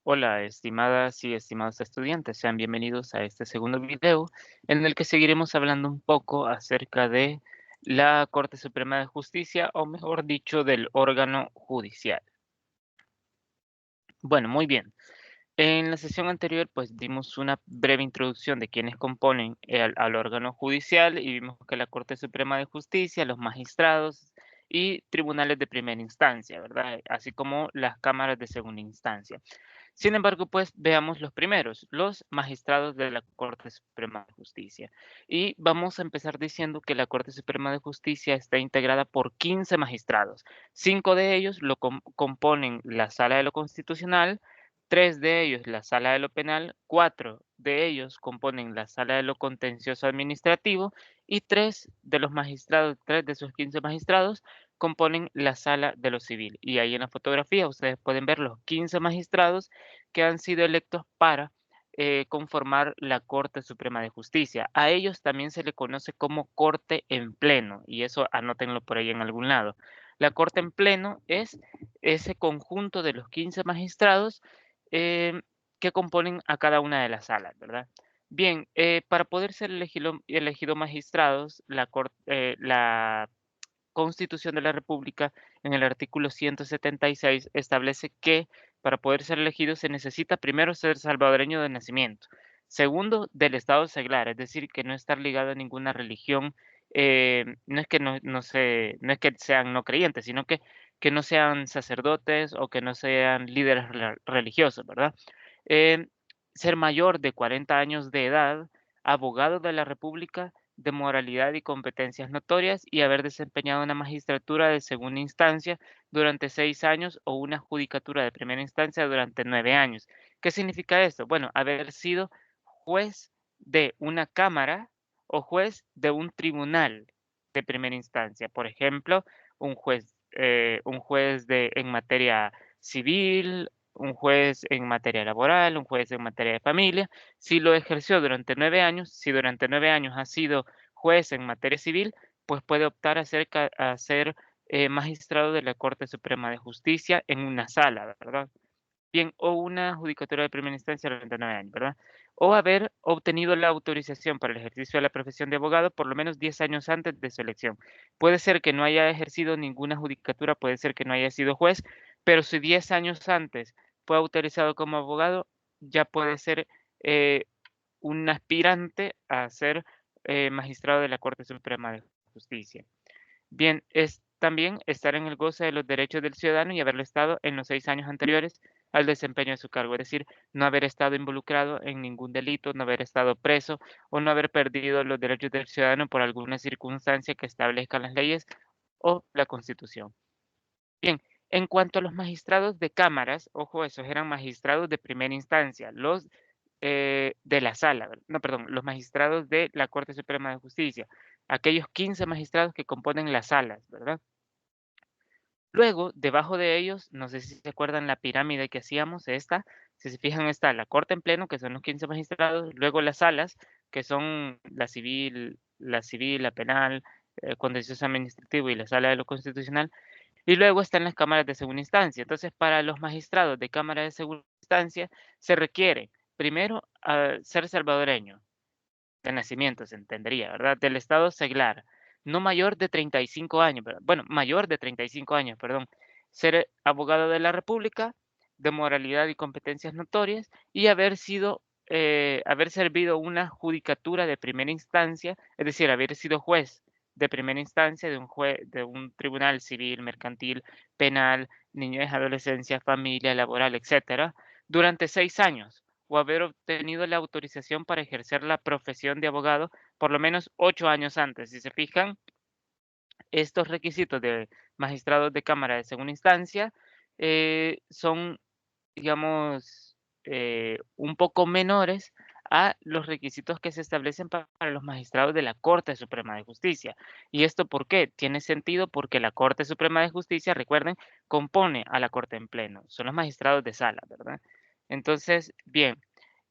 Hola, estimadas y estimados estudiantes, sean bienvenidos a este segundo video en el que seguiremos hablando un poco acerca de la Corte Suprema de Justicia, o mejor dicho, del órgano judicial. Bueno, muy bien. En la sesión anterior, pues dimos una breve introducción de quienes componen al órgano judicial y vimos que la Corte Suprema de Justicia, los magistrados y tribunales de primera instancia, ¿verdad? Así como las cámaras de segunda instancia. Sin embargo, pues veamos los primeros, los magistrados de la Corte Suprema de Justicia. Y vamos a empezar diciendo que la Corte Suprema de Justicia está integrada por 15 magistrados. 5 de ellos lo componen la Sala de lo Constitucional, 3 de ellos la Sala de lo Penal, 4 de ellos componen la Sala de lo Contencioso Administrativo y 3 de los magistrados, 3 de esos 15 magistrados componen la Sala de lo Civil. Y ahí en la fotografía ustedes pueden ver los 15 magistrados que han sido electos para conformar la Corte Suprema de Justicia. A ellos también se le conoce como Corte en Pleno, y eso anótenlo por ahí en algún lado. La Corte en Pleno es ese conjunto de los 15 magistrados eh, que componen a cada una de las salas, ¿verdad? Bien, para poder ser elegido magistrados, la Constitución de la República, en el artículo 176, establece que para poder ser elegido se necesita primero ser salvadoreño de nacimiento, segundo del estado seglar, es decir, que no estar ligado a ninguna religión, no es que no es que sean no creyentes, sino que no sean sacerdotes o que no sean líderes religiosos, ¿verdad? Eh, Ser mayor de 40 años de edad, abogado de la República, de moralidad y competencias notorias, y haber desempeñado una magistratura de segunda instancia durante 6 años o una judicatura de primera instancia durante 9 años. ¿Qué significa esto? Bueno, haber sido juez de una cámara o juez de un tribunal de primera instancia. Por ejemplo, un juez en materia civil, un juez en materia laboral, un juez en materia de familia. Si lo ejerció durante 9 años, si durante 9 años ha sido juez en materia civil, pues puede optar a ser magistrado de la Corte Suprema de Justicia en una sala, ¿verdad? Bien, o una judicatura de primera instancia durante 9 años, ¿verdad? O haber obtenido la autorización para el ejercicio de la profesión de abogado por lo menos 10 años antes de su elección. Puede ser que no haya ejercido ninguna judicatura, puede ser que no haya sido juez, pero si 10 años antes fue autorizado como abogado, ya puede ser eh, un aspirante a ser magistrado de la Corte Suprema de Justicia. Bien, es también estar en el goce de los derechos del ciudadano y haberlo estado en los 6 años anteriores al desempeño de su cargo, es decir, no haber estado involucrado en ningún delito, no haber estado preso o no haber perdido los derechos del ciudadano por alguna circunstancia que establezcan las leyes o la Constitución. Bien, en cuanto a los magistrados de cámaras, ojo, esos eran magistrados de primera instancia, los de la sala, no, perdón, los magistrados de la Corte Suprema de Justicia, aquellos 15 magistrados que componen las salas, ¿verdad? Luego, debajo de ellos, no sé si se acuerdan la pirámide que hacíamos, esta, si se fijan, está la Corte en Pleno, que son los 15 magistrados, luego las salas, que son la civil, la penal, contencioso administrativo y la sala de lo constitucional, y luego están las cámaras de segunda instancia. Entonces, para los magistrados de cámara de segunda instancia, se requiere, primero, ser salvadoreño, de nacimiento, se entendería, ¿verdad? Del estado seglar, no mayor de 35 años, bueno, mayor de 35 años, perdón, ser abogado de la República, de moralidad y competencias notorias, y haber servido una judicatura de primera instancia, es decir, haber sido juez de primera instancia de un tribunal civil, mercantil, penal, niñez, adolescencia, familia, laboral, etcétera, durante 6 años o haber obtenido la autorización para ejercer la profesión de abogado por lo menos 8 años antes. Si se fijan, estos requisitos de magistrados de cámara de segunda instancia son, digamos, un poco menores a los requisitos que se establecen para los magistrados de la Corte Suprema de Justicia. ¿Y esto por qué? Tiene sentido porque la Corte Suprema de Justicia, recuerden, compone a la Corte en pleno. Son los magistrados de sala, ¿verdad? Entonces, bien,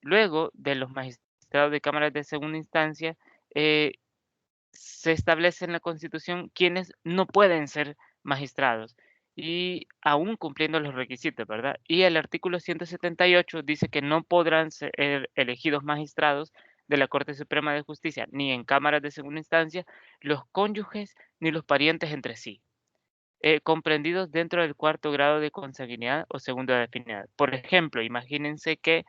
luego de los magistrados de cámaras de segunda instancia, eh, se establece en la Constitución quienes no pueden ser magistrados. y aún cumpliendo los requisitos, ¿verdad? Y el artículo 178 dice que no podrán ser elegidos magistrados de la Corte Suprema de Justicia, ni en cámaras de segunda instancia, los cónyuges ni los parientes entre sí, comprendidos dentro del cuarto grado de consanguinidad o segundo de afinidad. Por ejemplo, imagínense que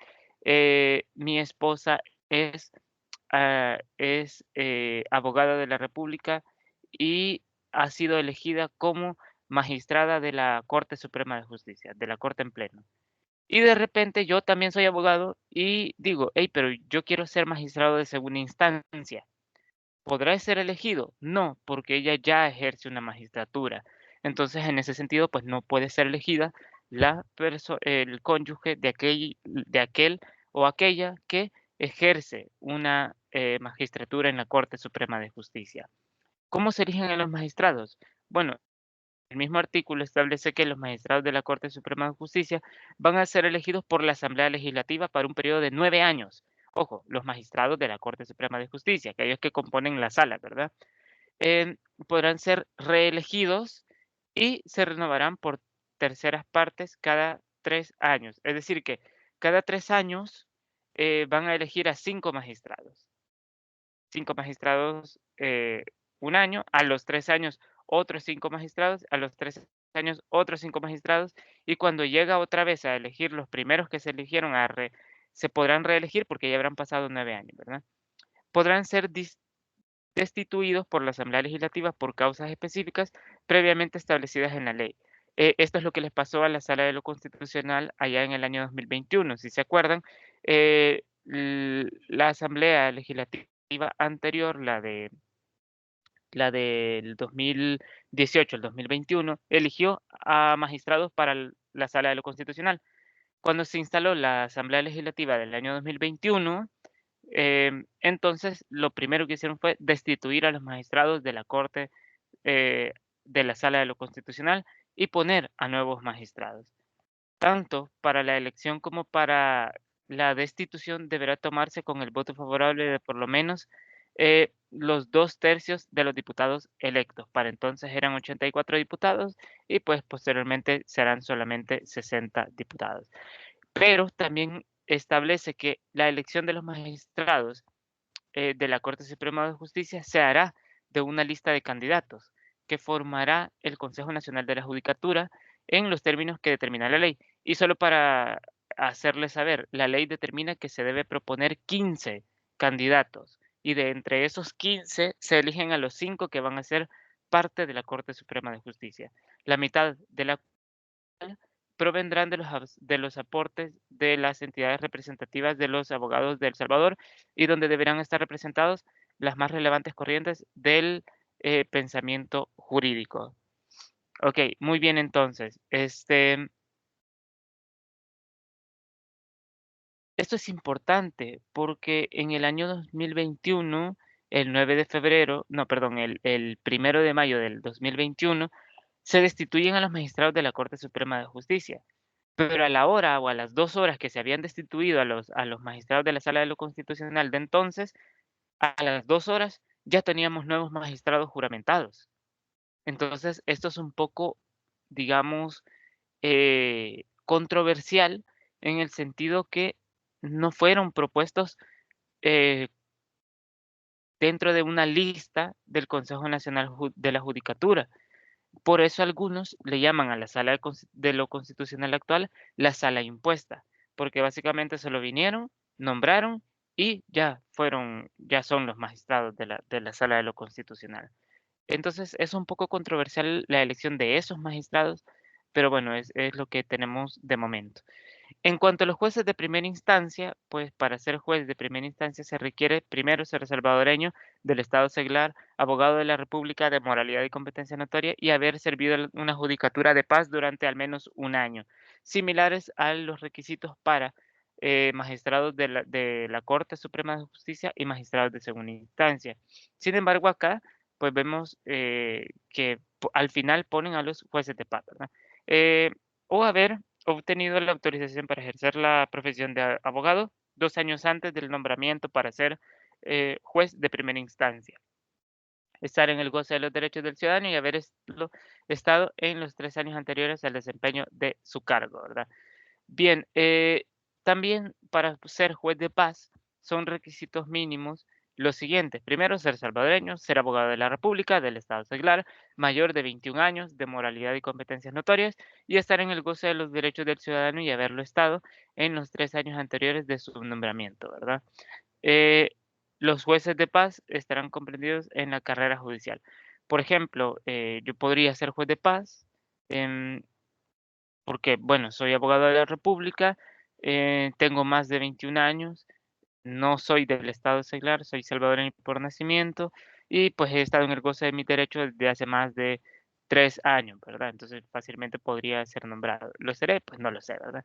mi esposa es, abogada de la República y ha sido elegida como magistrada de la Corte Suprema de Justicia, de la Corte en pleno. Y de repente yo también soy abogado y digo, hey, pero yo quiero ser magistrado de segunda instancia. ¿Podrá ser elegido? No, porque ella ya ejerce una magistratura. Entonces, en ese sentido, pues no puede ser elegida el cónyuge de aquel o aquella que ejerce una magistratura en la Corte Suprema de Justicia. ¿Cómo se eligen a los magistrados? Bueno, el mismo artículo establece que los magistrados de la Corte Suprema de Justicia van a ser elegidos por la Asamblea Legislativa para un periodo de 9 años. Ojo, los magistrados de la Corte Suprema de Justicia, aquellos que componen la sala, ¿verdad? Eh, Podrán ser reelegidos y se renovarán por terceras partes cada 3 años. Es decir, que cada 3 años van a elegir a 5 magistrados. 5 magistrados, un año, a los 3 años otros 5 magistrados, a los 3 años otros 5 magistrados, y cuando llega otra vez a elegir los primeros que se eligieron, se podrán reelegir porque ya habrán pasado 9 años, ¿verdad? Podrán ser destituidos por la Asamblea Legislativa por causas específicas previamente establecidas en la ley. Esto es lo que les pasó a la Sala de lo Constitucional allá en el año 2021. Si se acuerdan, la Asamblea Legislativa anterior, la del 2018 al 2021, eligió a magistrados para la Sala de lo Constitucional. Cuando se instaló la Asamblea Legislativa del año 2021, entonces lo primero que hicieron fue destituir a los magistrados de la Corte, eh, de la Sala de lo Constitucional, y poner a nuevos magistrados. Tanto para la elección como para la destitución deberá tomarse con el voto favorable de por lo menos los 2 tercios de los diputados electos. Para entonces eran 84 diputados y pues posteriormente serán solamente 60 diputados. Pero también establece que la elección de los magistrados de la Corte Suprema de Justicia se hará de una lista de candidatos que formará el Consejo Nacional de la Judicatura en los términos que determina la ley. Y solo para hacerles saber, la ley determina que se debe proponer 15 candidatos y de entre esos 15 se eligen a los 5 que van a ser parte de la Corte Suprema de Justicia. La mitad de la provendrán de los aportes de las entidades representativas de los abogados de El Salvador y donde deberán estar representados las más relevantes corrientes del pensamiento jurídico. Ok, muy bien entonces. Esto es importante porque en el año 2021, el 9 de febrero, no, perdón, el 1 de mayo del 2021, se destituyen a los magistrados de la Corte Suprema de Justicia. Pero a la hora o a las 2 horas que se habían destituido a los magistrados de la Sala de lo Constitucional de entonces, a las 2 horas ya teníamos nuevos magistrados juramentados. Entonces, esto es un poco, digamos, controversial en el sentido que no fueron propuestos eh, dentro de una lista del Consejo Nacional de la Judicatura. Por eso algunos le llaman a la sala de lo constitucional actual la sala impuesta, porque básicamente solo vinieron, nombraron y ya son los magistrados de la sala de lo constitucional. Entonces es un poco controversial la elección de esos magistrados, pero bueno, es lo que tenemos de momento. En cuanto a los jueces de primera instancia, pues para ser juez de primera instancia se requiere primero ser salvadoreño del Estado seglar, abogado de la República de moralidad y competencia notoria y haber servido en una judicatura de paz durante al menos un año, similares a los requisitos para magistrados de la Corte Suprema de Justicia y magistrados de segunda instancia. Sin embargo, acá pues vemos que al final ponen a los jueces de paz, ¿verdad? O haber obtenido la autorización para ejercer la profesión de abogado 2 años antes del nombramiento para ser juez de primera instancia. estar en el goce de los derechos del ciudadano y haber estado en los 3 años anteriores al desempeño de su cargo, ¿verdad? Bien, también para ser juez de paz son requisitos mínimos los siguientes. Primero, ser salvadoreño, ser abogado de la República, del Estado seglar, mayor de 21 años, de moralidad y competencias notorias, y estar en el goce de los derechos del ciudadano y haberlo estado en los 3 años anteriores de su nombramiento, ¿verdad? Eh, los jueces de paz estarán comprendidos en la carrera judicial. Por ejemplo, yo podría ser juez de paz, em, porque, bueno, soy abogado de la República, tengo más de 21 años, no soy del estado seglar, soy salvadoreño por nacimiento y pues he estado en el goce de mis derechos desde hace más de 3 años, ¿verdad? Entonces fácilmente podría ser nombrado. ¿Lo seré? Pues no lo sé, ¿verdad?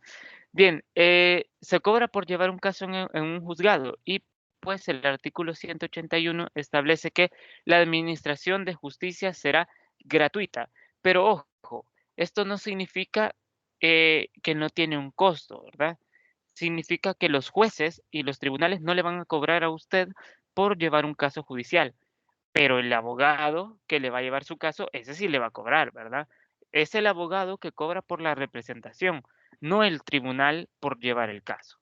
Bien, se cobra por llevar un caso en un juzgado y pues el artículo 181 establece que la administración de justicia será gratuita. Pero ojo, esto no significa que no tiene un costo, ¿verdad? Significa que los jueces y los tribunales no le van a cobrar a usted por llevar un caso judicial, pero el abogado que le va a llevar su caso, ese sí le va a cobrar, ¿verdad? Es el abogado que cobra por la representación, no el tribunal por llevar el caso.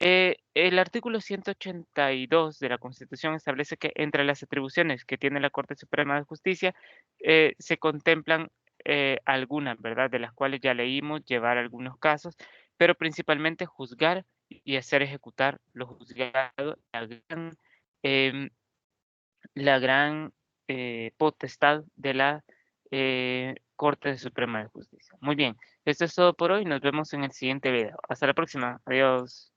El artículo 182 de la Constitución establece que entre las atribuciones que tiene la Corte Suprema de Justicia se contemplan algunas, ¿verdad? De las cuales ya leímos, llevar algunos casos, pero principalmente juzgar y hacer ejecutar los juzgados, em, la gran potestad de la Corte Suprema de Justicia. Muy bien, esto es todo por hoy. Nos vemos en el siguiente video. Hasta la próxima. Adiós.